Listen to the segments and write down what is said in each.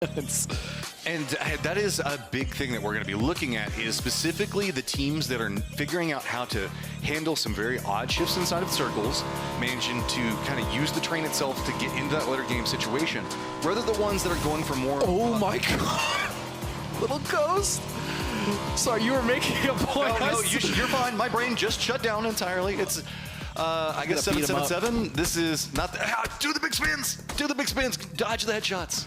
And that is a big thing that we're going to be looking at, is specifically the teams that are figuring out how to handle some very odd shifts inside of circles, managing to kind of use the train itself to get into that later game situation, rather the ones that are going for more. Oh my god. Little ghost. Sorry, you were making a point. No, you're fine. My brain just shut down entirely. It's, I guess 777. This is not the, do the big spins. Do the big spins. Dodge the headshots.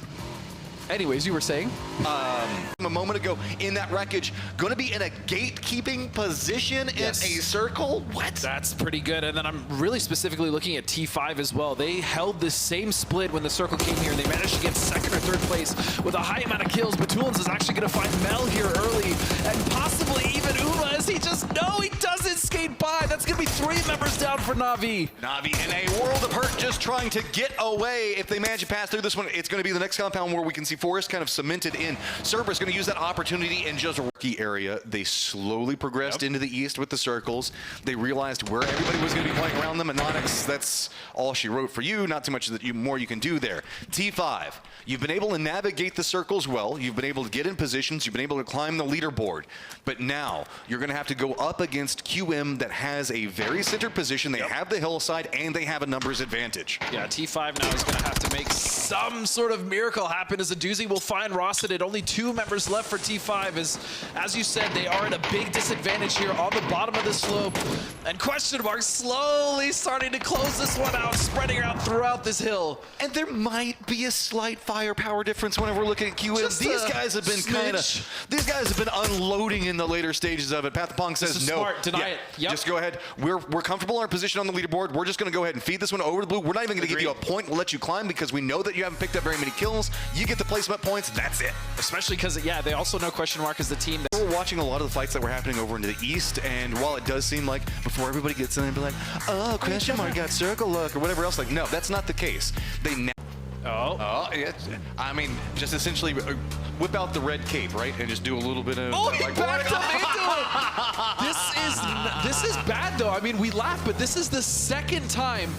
Anyways, you were saying? A moment ago, in that wreckage, going to be in a gatekeeping position in a circle? What? That's pretty good. And then I'm really specifically looking at T5 as well. They held this same split when the circle came here, and they managed to get second or third place with a high amount of kills. But Toolins is actually going to find Mel here early, and possibly even Uma, as he just, no, he doesn't skate by. That's going to be 3 members down for Na'Vi. Na'Vi in a world of hurt, just trying to get away. If they manage to pass through this one, it's going to be the next compound where we can see Forest kind of cemented in. Cerberus going to use that opportunity in just a rookie area. They slowly progressed into the east with the circles. They realized where everybody was going to be playing around them, and Onyx, that's all she wrote for you. Not too much that more you can do there. T5, you've been able to navigate the circles well. You've been able to get in positions. You've been able to climb the leaderboard. But now you're going to have to go up against QM that has a very centered position. They have the hillside, and they have a numbers advantage. Yeah, T5 now is going to have to make some sort of miracle happen, as a doozy will find Rosset at only 2 members left for T5. As you said, they are at a big disadvantage here on the bottom of the slope. And question mark slowly starting to close this one out, spreading out throughout this hill. And there might be a slight firepower difference whenever we're looking at QM. These guys have been unloading in the later stages of it. Pathapong says no. Smart. Deny it. Yep. Just go ahead. We're comfortable in our position on the leaderboard. We're just going to go ahead and feed this one over the blue. We're not even going to give you a point. We'll let you climb because we know that you haven't picked up very many kills. You get the placement points. That's it. Especially because, yeah, they also know question mark is the team. We're watching a lot of the fights that were happening over into the east, and while it does seem like before everybody gets in and be like, oh, question mark got circle look or whatever else, like, no, that's not the case. They now. Yeah. I mean, just essentially whip out the red cape, right, and just do a little bit of. Oh, he backed up into it. This is bad though. I mean, we laugh, but this is the second time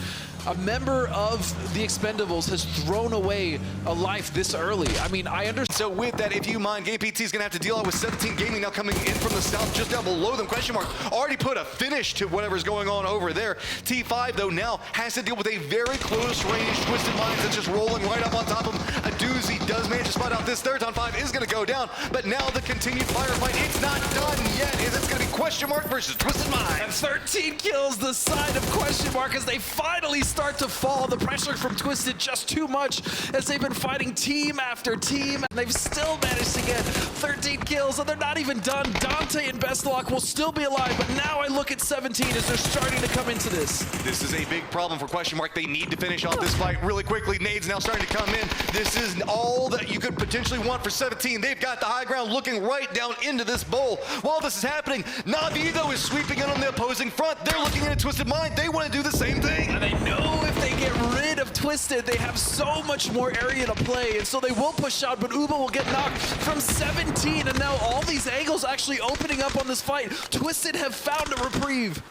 a member of the Expendables has thrown away a life this early. I mean, I understand. So with that, if you mind, Game PT is going to have to deal with 17 Gaming now coming in from the south, just down below them. Question mark already put a finish to whatever's going on over there. T5, though, now has to deal with a very close range Twisted Minds that's just rolling right up on top of him. A doozy does manage to spot out this third on 5 is going to go down, but now the continued firefight, it's not done yet. It's going to be question mark versus Twisted Minds. And 13 kills the side of question mark as they finally start to fall. The pressure from Twisted just too much as they've been fighting team after team, and they've still managed to get 13 kills, and they're not even done. Dante and Bestlock will still be alive, but now I look at 17 as they're starting to come into this. This is a big problem for question mark. They need to finish off this fight really quickly. Nades now starting to come in. This is all that you could potentially want for 17. They've got the high ground looking right down into this bowl. While this is happening, Na'Vi, though, is sweeping in on the opposing front. They're looking at a Twisted Mind. They want to do the same thing. And they know if they get rid of Twisted, they have so much more area to play, and so they will push out, but Uba will get knocked from 17, and now all these angles actually opening up on this fight. Twisted have found a reprieve.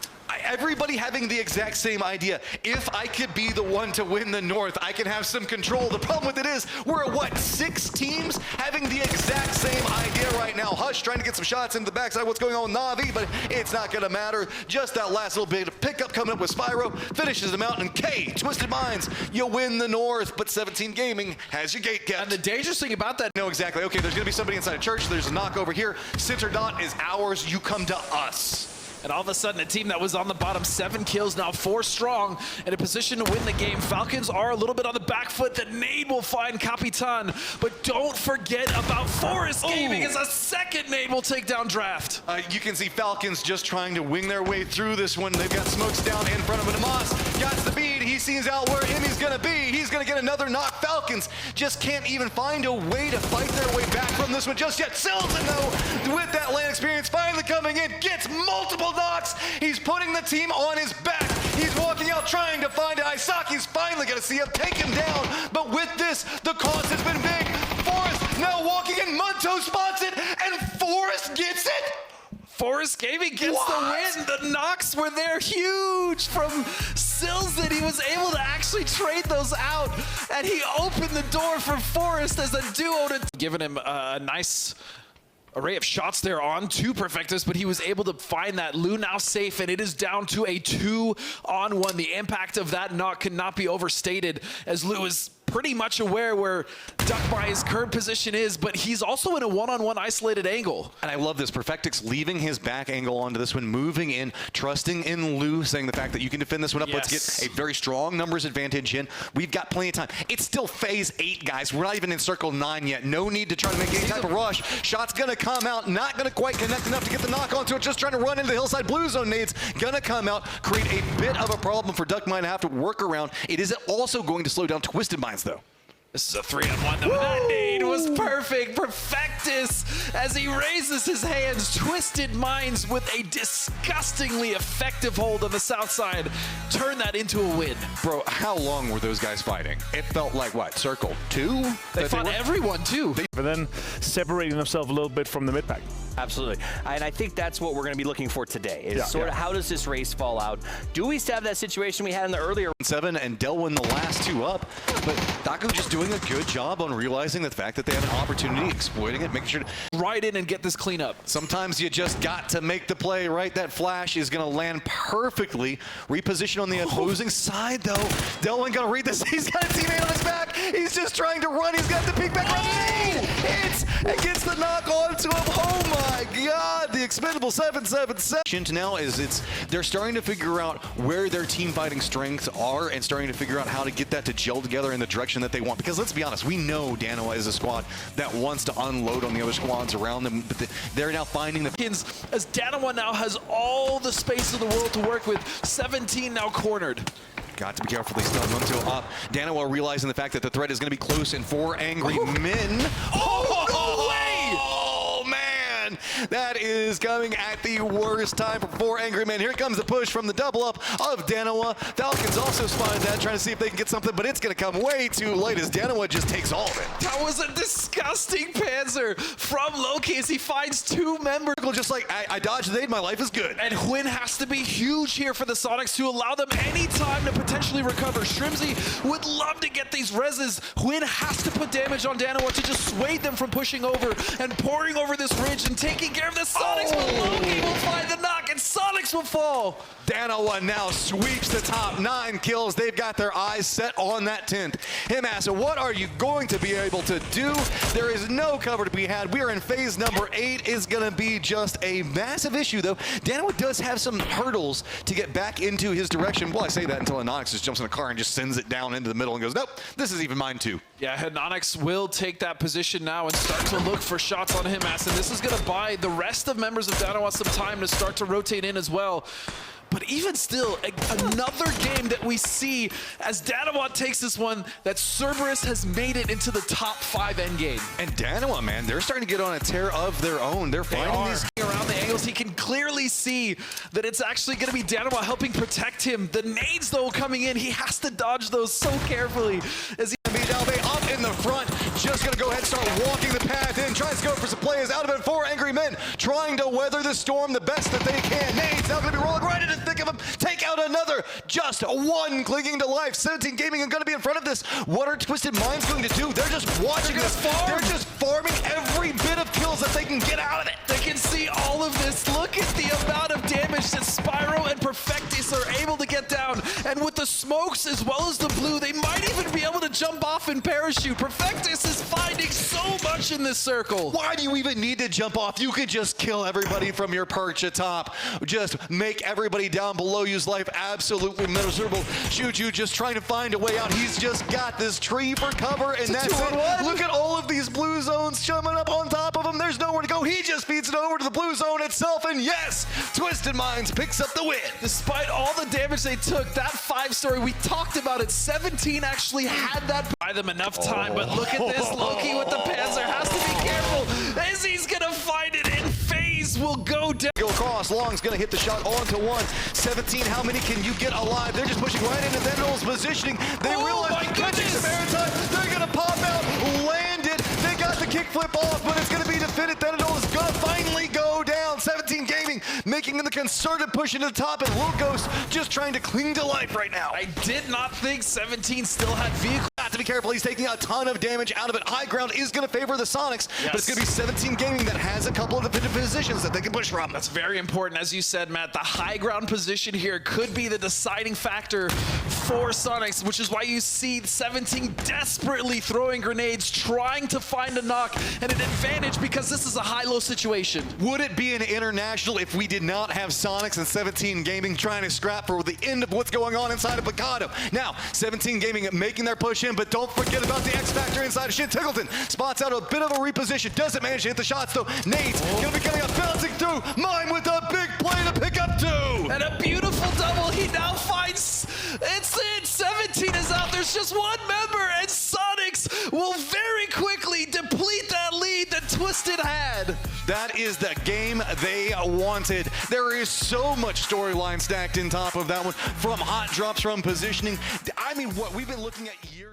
Everybody having the exact same idea. If I could be the one to win the North, I can have some control. The problem with it is, we're at what, 6 teams having the exact same idea right now. Hush trying to get some shots into the backside. What's going on with Na'Vi, but it's not going to matter. Just that last little bit of pickup coming up with Spyro, finishes them out, and K, Twisted Minds, you win the North, but 17 Gaming has your gate kept. And the dangerous thing about that. No, exactly. Okay, there's going to be somebody inside a church. There's a knock over here. Center dot is ours. You come to us. And all of a sudden, a team that was on the bottom, 7 kills, now 4 strong, in a position to win the game. Falcons are a little bit on the back foot. The nade will find Capitan, but don't forget about Forest Gaming as a second nade will take down Draft. You can see Falcons just trying to wing their way through this one. They've got smokes down in front of him. Amos got the bead. He sees out where Emmy's going to be. He's going to get another knock. Falcons just can't even find a way to fight their way back from this one just yet. Selton, though, with that land experience, finally coming in, gets multiple knocks. He's putting the team on his back. He's walking out trying to find it. Isaki's finally going to see him, take him down. But with this, the cost has been big. Forrest now walking in. Munto spots it, and Forrest gets it. Forest Gaming gets the win. The knocks were there huge from Silzen. He was able to actually trade those out, and he opened the door for Forest as a duo to giving him a nice array of shots there on two Perfectus, but he was able to find that. Lou now safe, and it is down to a 2-on-1. The impact of that knock cannot be overstated, as Lou is pretty much aware where Duckmai's current position is, but he's also in a one-on-one isolated angle. And I love this. Perfectix leaving his back angle onto this one, moving in, trusting in Lou, saying the fact that you can defend this one up. Yes. Let's get a very strong numbers advantage in. We've got plenty of time. It's still phase 8, guys. We're not even in circle 9 yet. No need to try to make any type of rush. Shot's gonna come out, not gonna quite connect enough to get the knock onto it, just trying to run into the hillside. Blue zone nades gonna come out, create a bit of a problem for Duckmai to have to work around. It is also going to slow down Twisted Minds, though. This is a 3-on-1. That nade was perfect. Perfectus, as he raises his hands, Twisted Minds with a disgustingly effective hold on the south side. Turn that into a win. Bro, how long were those guys fighting? It felt like, what, circle 2? They fought everyone, too. But then separating themselves a little bit from the mid-pack. Absolutely. And I think that's what we're going to be looking for today, is sort of how does this race fall out? Do we still have that situation we had in the earlier 7 and Delwyn the last 2 up, but Daku just doing a good job on realizing the fact that they have an opportunity, exploiting it, making sure to right in and get this clean up. sometimes you just got to make the play, right? That flash is going to land perfectly. Reposition on the opposing side, though. Delwyn going to read this. He's got a teammate on his back. He's just trying to run. He's got the peek back run. Hits and gets the knock onto him. Oh my God! The expendable 777. Now is they're starting to figure out where their team fighting strengths are and starting to figure out how to get that to gel together in the direction that they want. Because let's be honest, we know Danoa is a squad that wants to unload on the other squads around them, but they're now finding the as Danoa now has all the space in the world to work with. 17 now cornered. Got to be careful. They still have Munto up. Danoa realizing the fact that the threat is going to be close and 4 angry men. Oh, no way! Oh, man! That is coming at the worst time for 4 angry men. Here comes the push from the double up of Danoa. Falcons also spotted that, trying to see if they can get something, but it's going to come way too late as Danoa just takes all of it. That was a disgusting Panzer from Loki as he finds 2 members. Just like, I dodged the nade, my life is good. And Hwin has to be huge here for the Sonics to allow them any time to potentially recover. Shrimsy would love to get these reses. Hwin has to put damage on Danoa to just sway them from pushing over and pouring over this ridge and taking care of the Sonics, but Loki will find the knock and Sonics will fall. Danoa now sweeps the top 9 kills. They've got their eyes set on that 10th. Himasa, what are you going to be able to do? There is no cover to be had. We are in phase number 8. Is going to be just a massive issue, though. Danoa does have some hurdles to get back into his direction. Well, I say that until Anonix just jumps in the car and just sends it down into the middle and goes, nope, this is even mine too. Yeah, Anonix will take that position now and start to look for shots on Himasa. And this is going to buy the rest of members of Danoa some time to start to rotate in as well. But even still, another game that we see as Danoa takes this one, that Cerberus has made it into the top 5 endgame. And Danoa, man, they're starting to get on a tear of their own. They're finding these around the angles. He can clearly see that it's actually going to be Danoa helping protect him. The nades, though, coming in, he has to dodge those so carefully as he up in the front, just gonna go ahead and start walking the path in, tries to go for some plays out of it. 4 angry men trying to weather the storm the best that they can. Nades now gonna be rolling right into the thick of them. Take out another, just 1 clinging to life. 17 Gaming are gonna be in front of this. What are Twisted Minds going to do? They're just watching this. They're just farming every bit of kills that they can get out of it. They can see all of this. Look at the amount of damage that Spyro and Perfectus are able to get down. And with the smokes as well as the blue, they might even be able to jump off and parachute. Perfectus is finding so much in this circle. Why do you even need to jump off? You could just kill everybody from your perch atop. Just make everybody down below you's life absolutely miserable. Juju just trying to find a way out. He's just got this tree for cover, and that's it. Look at all of these blue zones coming up on top of him. There's nowhere to go. He just feeds it over to the blue zone itself, and yes, Twisted Minds picks up the win. Despite all the damage they took, that 5-story, we talked about it, 17 actually had that. Buy them enough time, but look at this. Loki with the Panzer has to be careful as he's going to find it in phase. Will go down. Go across. Long's going to hit the shot onto 1. 17, how many can you get alive? They're just pushing right into Tendrils positioning. They realize catching some airtime. They're going to pop out, land it. They got the kickflip off, but it's going to be defended. Tendrils is going to finally go down. 17 Gaming making the concerted push into the top, and Logos just trying to cling to life right now. I did not think 17 still had vehicle. Got to be careful. He's taking a ton of damage out of it. High ground is going to favor the Sonics, but it's going to be 17 Gaming that has a couple of definitive positions that they can push from. That's very important, as you said, Matt. The high ground position here could be the deciding factor for Sonics, which is why you see 17 desperately throwing grenades, trying to find a knock and an advantage, because this is a high-low situation. Would it be an international if we did not have Sonics and 17 Gaming trying to scrap for the end of what's going on inside of Picado? Now, 17 Gaming making their push in, but don't forget about the X Factor inside of Shin. Tickleton spots out a bit of a reposition. Doesn't manage to hit the shots, though. Nate's going to be getting a bouncing through. Mine with a big play to pick up 2. And a beautiful double. He now finds it's it. 17 is out. There's just one member, and Sonics will very quickly deplete that lead that Twisted had. That is the game they wanted. There is so much storyline stacked in top of that one, from hot drops, from positioning. I mean, what we've been looking at years.